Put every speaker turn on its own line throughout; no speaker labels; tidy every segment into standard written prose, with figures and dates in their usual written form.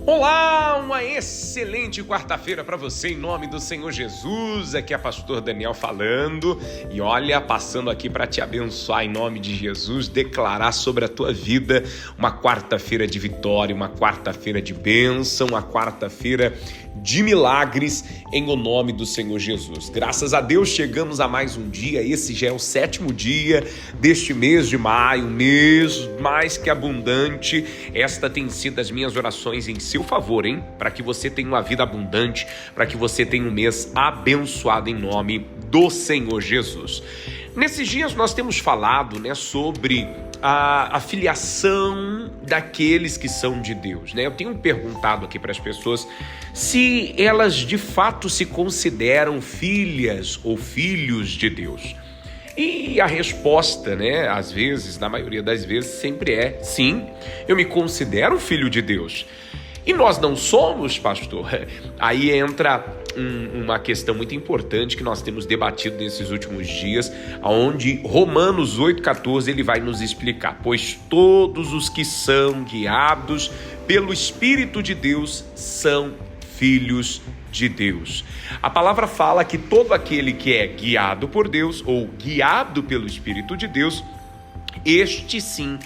Olá, uma excelente quarta-feira para você em nome do Senhor Jesus. Aqui é pastor Daniel falando e olha, passando aqui para te abençoar em nome de Jesus, declarar sobre a tua vida uma quarta-feira de vitória, uma quarta-feira de bênção, uma quarta-feira de milagres em o nome do Senhor Jesus. Graças a Deus chegamos a mais um dia, esse já é o 7º dia deste mês de maio, mês mais que abundante. Esta tem sido as minhas orações em seu favor, hein? Para que você tenha uma vida abundante, para que você tenha um mês abençoado em nome do Senhor Jesus. Nesses dias nós temos falado, sobre a filiação daqueles que são de Deus, Eu tenho perguntado aqui para as pessoas se elas de fato se consideram filhas ou filhos de Deus. E a resposta, às vezes, na maioria das vezes, sempre é sim, eu me considero filho de Deus. E nós não somos, pastor? Aí entra uma questão muito importante que nós temos debatido nesses últimos dias, onde Romanos 8,14 ele vai nos explicar: pois todos os que são guiados pelo Espírito de Deus são filhos de Deus. A palavra fala que todo aquele que é guiado por Deus ou guiado pelo Espírito de Deus, este sim,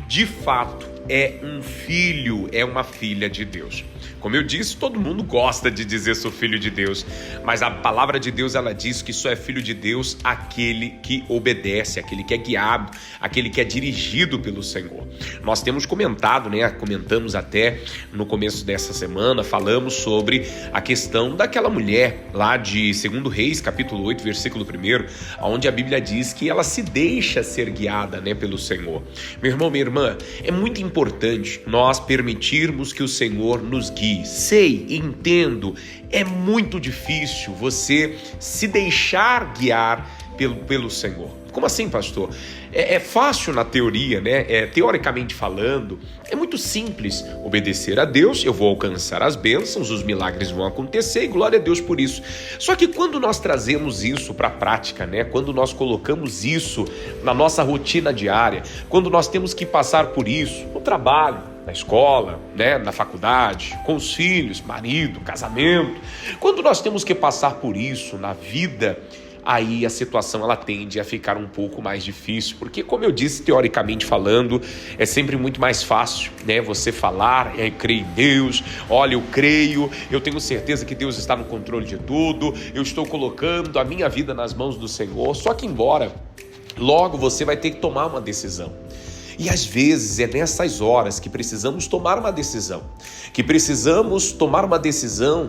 de fato, é um filho, é uma filha de Deus. Como eu disse, todo mundo gosta de dizer sou filho de Deus, mas a palavra de Deus, ela diz que só é filho de Deus aquele que obedece, aquele que é guiado, aquele que é dirigido pelo Senhor. Nós temos comentado, comentamos até no começo dessa semana, falamos sobre a questão daquela mulher lá de 2 Reis, capítulo 8, versículo 1, onde a Bíblia diz que ela se deixa ser guiada, pelo Senhor. Meu irmão, minha irmã, é muito importante nós permitirmos que o Senhor nos guie. Sei, entendo, é muito difícil você se deixar guiar pelo Senhor. Como assim, pastor? É fácil na teoria, teoricamente falando, é muito simples obedecer a Deus, eu vou alcançar as bênçãos, os milagres vão acontecer e glória a Deus por isso. Só que quando nós trazemos isso para a prática, quando nós colocamos isso na nossa rotina diária, quando nós temos que passar por isso no trabalho, na escola, na faculdade, com os filhos, marido, casamento, quando nós temos que passar por isso na vida, aí a situação ela tende a ficar um pouco mais difícil, porque como eu disse, teoricamente falando, é sempre muito mais fácil, você falar, creio em Deus, olha, eu creio, eu tenho certeza que Deus está no controle de tudo, eu estou colocando a minha vida nas mãos do Senhor, só que embora logo você vai ter que tomar uma decisão. E às vezes é nessas horas que precisamos tomar uma decisão,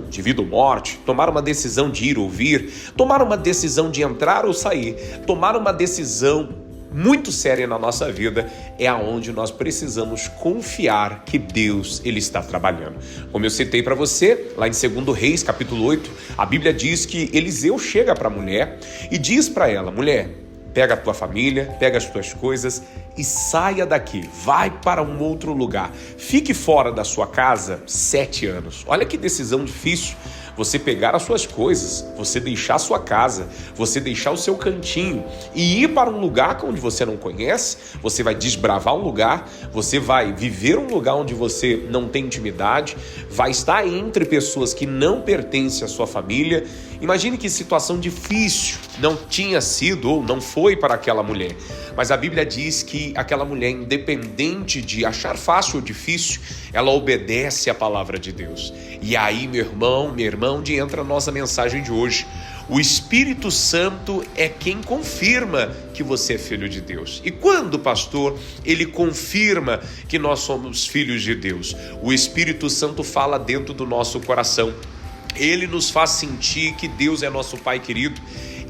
de vida ou morte, tomar uma decisão de ir ou vir, tomar uma decisão de entrar ou sair, tomar uma decisão muito séria na nossa vida, é aonde nós precisamos confiar que Deus ele está trabalhando. Como eu citei para você, lá em 2 Reis, capítulo 8, a Bíblia diz que Eliseu chega para a mulher e diz para ela: mulher, pega a tua família, pega as tuas coisas e saia daqui, vai para um outro lugar. Fique fora da sua casa 7 anos. Olha que decisão difícil. Você pegar as suas coisas, você deixar a sua casa, você deixar o seu cantinho e ir para um lugar onde você não conhece, você vai desbravar um lugar, você vai viver um lugar onde você não tem intimidade, vai estar entre pessoas que não pertencem à sua família. Imagine que situação difícil não tinha sido ou não foi para aquela mulher. Mas a Bíblia diz que aquela mulher, independente de achar fácil ou difícil, ela obedece à palavra de Deus. E aí, meu irmão, minha irmã, onde entra a nossa mensagem de hoje. O Espírito Santo é quem confirma que você é filho de Deus. E quando, pastor, ele confirma que nós somos filhos de Deus? O Espírito Santo fala dentro do nosso coração. Ele nos faz sentir que Deus é nosso Pai querido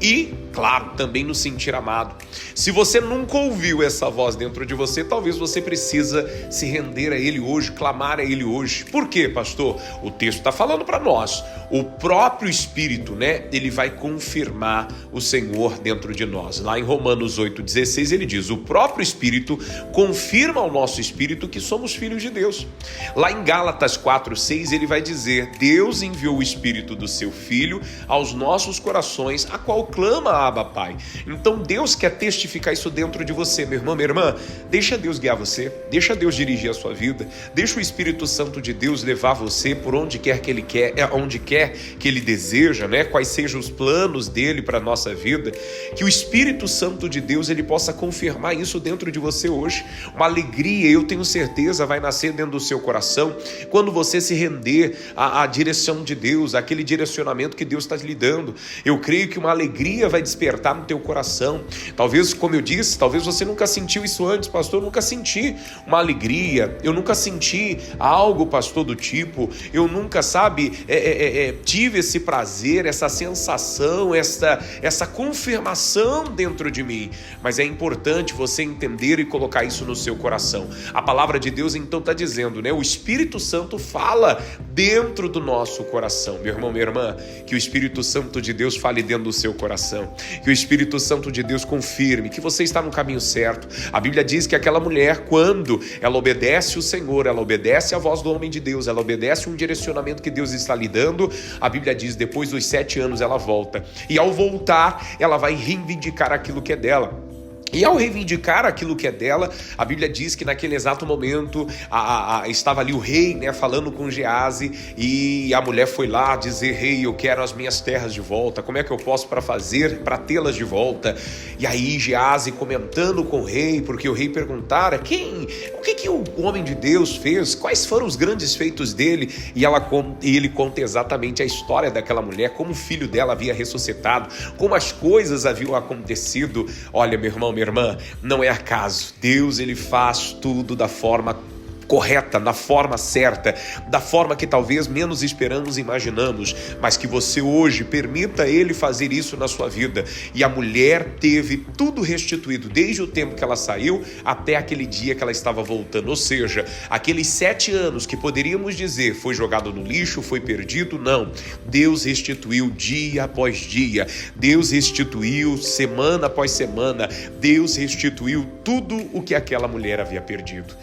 e, claro, também nos sentir amado. Se você nunca ouviu essa voz dentro de você, talvez você precisa se render a Ele hoje, clamar a Ele hoje. Por quê, pastor? O texto está falando para nós. O próprio Espírito, ele vai confirmar o Senhor dentro de nós. Lá em Romanos 8,16 ele diz: o próprio Espírito confirma ao nosso espírito que somos filhos de Deus. Lá em Gálatas 4,6 ele vai dizer: Deus enviou o Espírito do seu Filho aos nossos corações, a qual proclama Abba Pai. Então Deus quer testificar isso dentro de você, meu irmão, minha irmã. Deixa Deus guiar você, deixa Deus dirigir a sua vida, deixa o Espírito Santo de Deus levar você por onde quer que Ele quer, onde quer que Ele deseja, né? Quais sejam os planos dele para a nossa vida. Que o Espírito Santo de Deus, ele possa confirmar isso dentro de você hoje. Uma alegria, eu tenho certeza, vai nascer dentro do seu coração quando você se render à direção de Deus, aquele direcionamento que Deus está lhe dando. Eu creio que uma alegria vai despertar no teu coração. Talvez, como eu disse, talvez você nunca sentiu isso antes, pastor. Eu nunca senti uma alegria, eu nunca senti algo, pastor, do tipo, eu nunca, tive esse prazer, essa sensação, essa confirmação dentro de mim. Mas é importante você entender e colocar isso no seu coração. A palavra de Deus então está dizendo, né? O Espírito Santo fala dentro do nosso coração. Meu irmão, minha irmã, que o Espírito Santo de Deus fale dentro do seu coração, que o Espírito Santo de Deus confirme que você está no caminho certo. A Bíblia diz que aquela mulher, quando ela obedece o Senhor, ela obedece a voz do homem de Deus, ela obedece um direcionamento que Deus está lhe dando, a Bíblia diz, depois dos 7 anos ela volta, e ao voltar ela vai reivindicar aquilo que é dela. E ao reivindicar aquilo que é dela, a Bíblia diz que naquele exato momento estava ali o rei, né, falando com Geazi, e a mulher foi lá dizer: rei, eu quero as minhas terras de volta, como é que eu posso fazer para tê-las de volta? E aí Geazi comentando com o rei, porque o rei perguntara: o que o homem de Deus fez? Quais foram os grandes feitos dele? E ele conta exatamente a história daquela mulher, como o filho dela havia ressuscitado, como as coisas haviam acontecido. Olha, meu irmão, minha irmã, não é acaso. Deus, ele faz tudo da forma correta, na forma certa, da forma que talvez menos esperamos e imaginamos, mas que você hoje permita ele fazer isso na sua vida. E a mulher teve tudo restituído, desde o tempo que ela saiu até aquele dia que ela estava voltando, ou seja, aqueles 7 anos que poderíamos dizer foi jogado no lixo, foi perdido, não. Deus restituiu dia após dia, Deus restituiu semana após semana, Deus restituiu tudo o que aquela mulher havia perdido.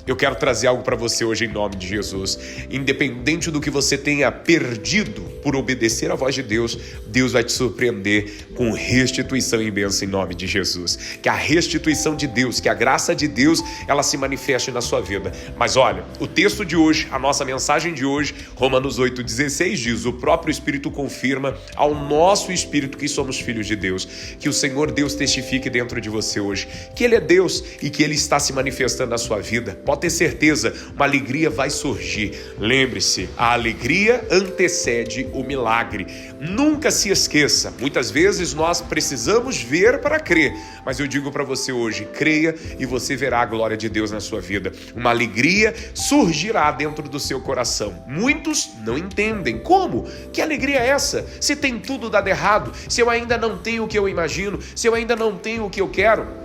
Eu quero trazer algo para você hoje em nome de Jesus. Independente do que você tenha perdido por obedecer à voz de Deus, Deus vai te surpreender com restituição e bênção em nome de Jesus. Que a restituição de Deus, que a graça de Deus, ela se manifeste na sua vida. Mas olha, o texto de hoje, a nossa mensagem de hoje, Romanos 8,16 diz: o próprio Espírito confirma ao nosso espírito que somos filhos de Deus. Que o Senhor Deus testifique dentro de você hoje que Ele é Deus e que Ele está se manifestando na sua vida. Pode ter certeza, uma alegria vai surgir. Lembre-se, a alegria antecede o milagre. Nunca se esqueça, muitas vezes nós precisamos ver para crer, mas eu digo para você hoje, creia e você verá a glória de Deus na sua vida. Uma alegria surgirá dentro do seu coração. Muitos não entendem. Como? Que alegria é essa? Se tem tudo dado errado, se eu ainda não tenho o que eu imagino, se eu ainda não tenho o que eu quero.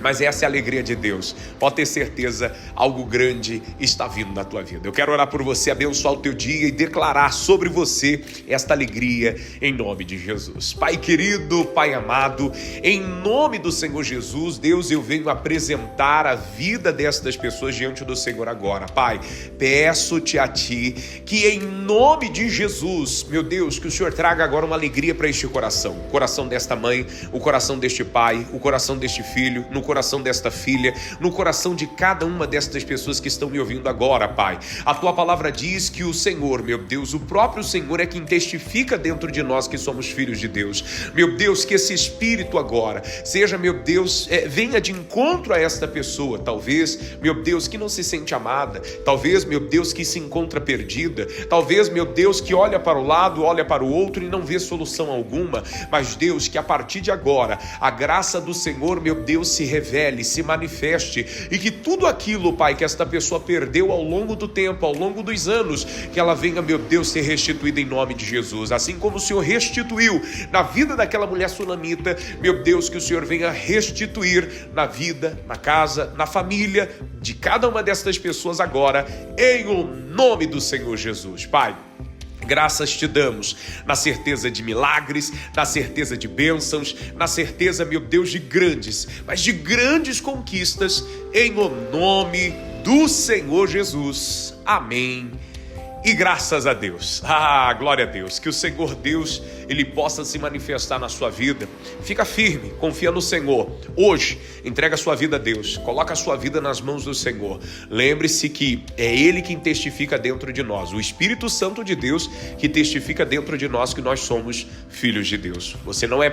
Mas essa é a alegria de Deus. Pode ter certeza, algo grande está vindo na tua vida. Eu quero orar por você, abençoar o teu dia e declarar sobre você esta alegria em nome de Jesus. Pai querido, Pai amado, em nome do Senhor Jesus, Deus, eu venho apresentar a vida destas pessoas diante do Senhor agora. Pai, peço-te a Ti que em nome de Jesus, meu Deus, que o Senhor traga agora uma alegria para este coração. O coração desta mãe, o coração deste pai, o coração deste filho, no coração desta filha, no coração de cada uma destas pessoas que estão me ouvindo agora, Pai. A Tua palavra diz que o Senhor, meu Deus, o próprio Senhor é quem testifica dentro de nós que somos filhos de Deus. Meu Deus, que esse Espírito agora seja, meu Deus, venha de encontro a esta pessoa, talvez, meu Deus, que não se sente amada, talvez, meu Deus, que se encontra perdida, talvez, meu Deus, que olha para o lado, olha para o outro e não vê solução alguma, mas Deus, que a partir de agora, a graça do Senhor, meu Deus, se revele, se manifeste e que tudo aquilo, Pai, que esta pessoa perdeu ao longo do tempo, ao longo dos anos, que ela venha, meu Deus, ser restituída em nome de Jesus. Assim como o Senhor restituiu na vida daquela mulher sunamita, meu Deus, que o Senhor venha restituir na vida, na casa, na família de cada uma destas pessoas agora, em o nome do Senhor Jesus. Pai, graças te damos na certeza de milagres, na certeza de bênçãos, na certeza, meu Deus, de grandes, mas de grandes conquistas, em o nome do Senhor Jesus. Amém E graças a Deus, glória a Deus, que o Senhor Deus, Ele possa se manifestar na sua vida. Fica firme, confia no Senhor. Hoje, entrega a sua vida a Deus, coloca a sua vida nas mãos do Senhor. Lembre-se que é Ele quem testifica dentro de nós, o Espírito Santo de Deus que testifica dentro de nós que nós somos filhos de Deus. Você não é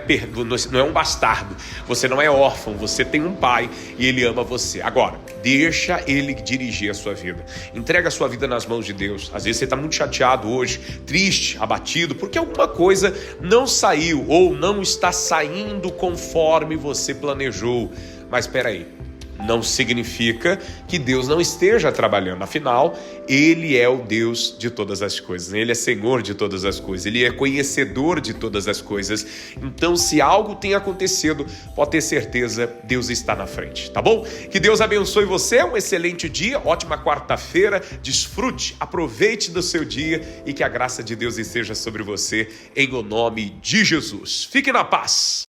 um bastardo, você não é órfão, você tem um pai e Ele ama você. Agora, deixa Ele dirigir a sua vida. Entrega a sua vida nas mãos de Deus. Às vezes você está muito chateado hoje, triste, abatido, porque alguma coisa não saiu ou não está saindo conforme você planejou. Mas espera aí, não significa que Deus não esteja trabalhando. Afinal, Ele é o Deus de todas as coisas. Ele é Senhor de todas as coisas. Ele é conhecedor de todas as coisas. Então, se algo tem acontecido, pode ter certeza, Deus está na frente, tá bom? Que Deus abençoe você, um excelente dia, ótima quarta-feira. Desfrute, aproveite do seu dia e que a graça de Deus esteja sobre você, em o nome de Jesus. Fique na paz.